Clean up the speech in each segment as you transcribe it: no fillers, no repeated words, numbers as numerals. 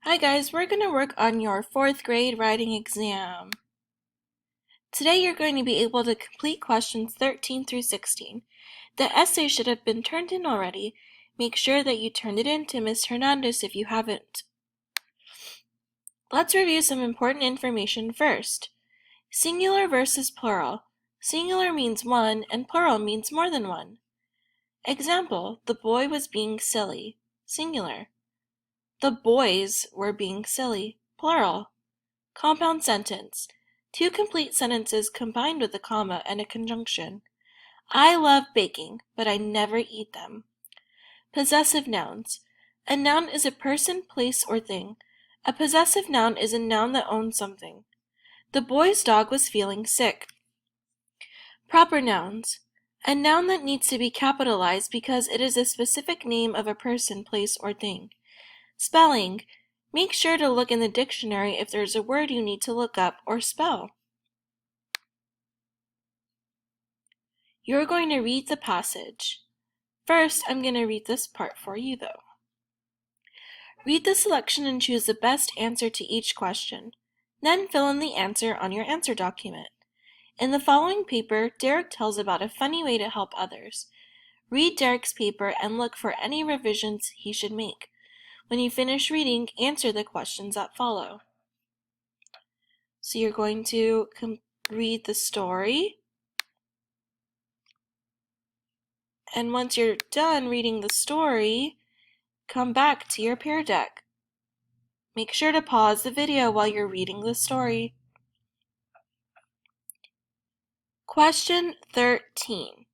Hi guys, we're going to work on your 4th grade writing exam. Today you're going to be able to complete questions 13 through 16. The essay should have been turned in already. Make sure that you turned it in to Ms. Hernandez if you haven't. Let's review some important information first. Singular versus plural. Singular means one and plural means more than one. Example, the boy was being silly. Singular. The boys were being silly. Plural. Compound sentence. Two complete sentences combined with a comma and a conjunction. I love baking, but I never eat them. Possessive nouns. A noun is a person, place, or thing. A possessive noun is a noun that owns something. The boy's dog was feeling sick. Proper nouns. A noun that needs to be capitalized because it is a specific name of a person, place, or thing. Spelling. Make sure to look in the dictionary if there's a word you need to look up or spell. You're going to read the passage. First, I'm going to read this part for you though. Read the selection and choose the best answer to each question. Then fill in the answer on your answer document. In the following paper, Derek tells about a funny way to help others. Read Derek's paper and look for any revisions he should make. When you finish reading, answer the questions that follow. So you're going to read the story. And once you're done reading the story, come back to your Pear Deck. Make sure to pause the video while you're reading the story. Question 13.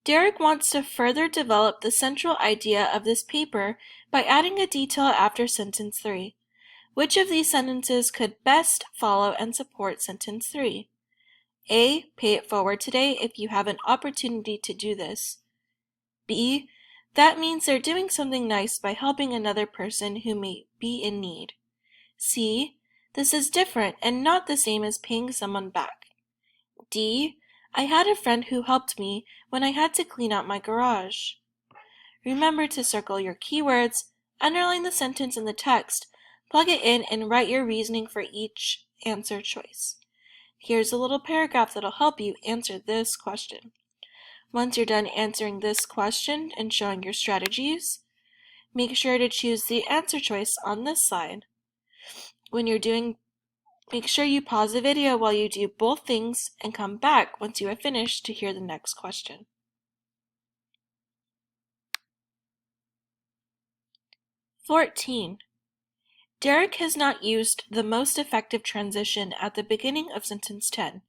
Derek wants to further develop the central idea of this paper by adding a detail after sentence 3. Which of these sentences could best follow and support sentence 3? A. Pay it forward today if you have an opportunity to do this. B. That means they're doing something nice by helping another person who may be in need. C. This is different and not the same as paying someone back. D. I had a friend who helped me when I had to clean out my garage. Remember to circle your keywords, underline the sentence in the text, plug it in, and write your reasoning for each answer choice. Here's a little paragraph that'll help you answer this question. Once you're done answering this question and showing your strategies, make sure to choose the answer choice on this slide. When you're doing, make sure you pause the video while you do both things and come back once you have finished to hear the next question. (14) Derek has not used the most effective transition at the beginning of sentence 10.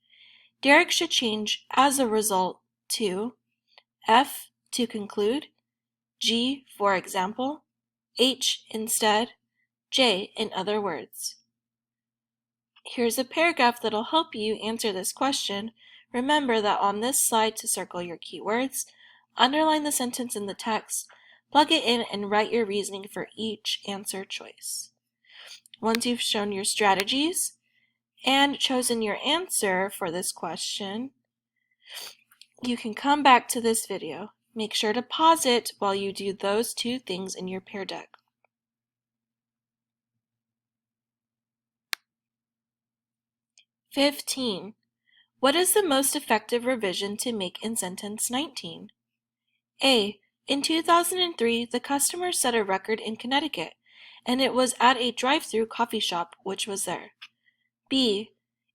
Derek should change as a result to F to conclude, G for example, H instead, J in other words. Here's a paragraph that'll help you answer this question. Remember that on this slide to circle your keywords, underline the sentence in the text, plug it in, and write your reasoning for each answer choice. Once you've shown your strategies and chosen your answer for this question, you can come back to this video. Make sure to pause it while you do those two things in your Pear Deck. (15) What is the most effective revision to make in sentence 19? A. In 2003, the customer set a record in Connecticut, and it was at a drive-through coffee shop which was there. B.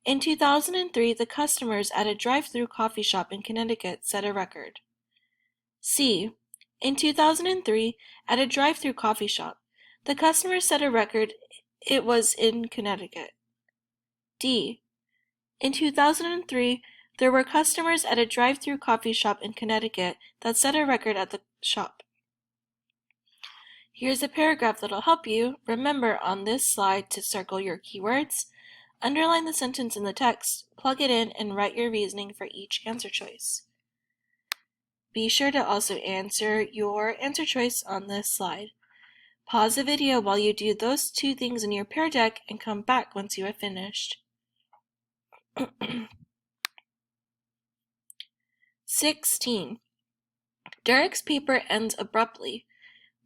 In 2003, the customers at a drive-through coffee shop in Connecticut set a record. C. In 2003, at a drive-through coffee shop, the customer set a record. It was in Connecticut. D. In 2003, there were customers at a drive-through coffee shop in Connecticut that set a record at the shop. Here's a paragraph that'll help you. Remember on this slide to circle your keywords, underline the sentence in the text, plug it in, and write your reasoning for each answer choice. Be sure to also answer your answer choice on this slide. Pause the video while you do those two things in your Pear Deck and come back once you have finished. 16. Derek's paper ends abruptly.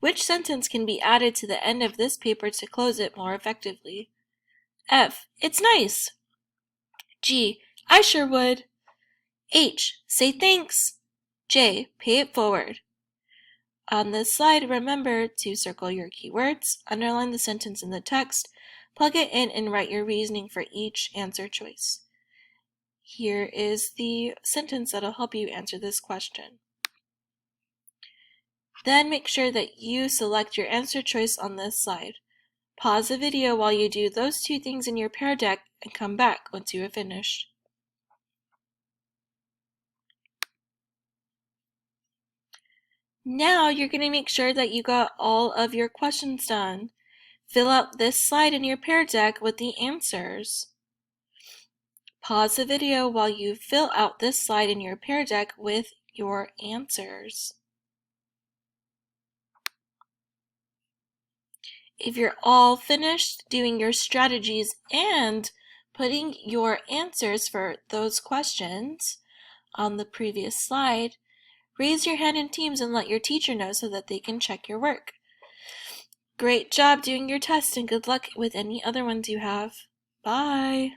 Which sentence can be added to the end of this paper to close it more effectively? F. It's nice. G. I sure would. H. Say thanks. J. Pay it forward. On this slide, remember to circle your keywords, underline the sentence in the text, plug it in, and write your reasoning for each answer choice. Here is the sentence that'll help you answer this question. Then make sure that you select your answer choice on this slide. Pause the video while you do those two things in your Pear Deck and come back once you have finished. Now you're going to make sure that you got all of your questions done. Fill out this slide in your Pear Deck with the answers. Pause the video while you fill out this slide in your Pear Deck with your answers. If you're all finished doing your strategies and putting your answers for those questions on the previous slide, raise your hand in Teams and let your teacher know so that they can check your work. Great job doing your test and good luck with any other ones you have. Bye!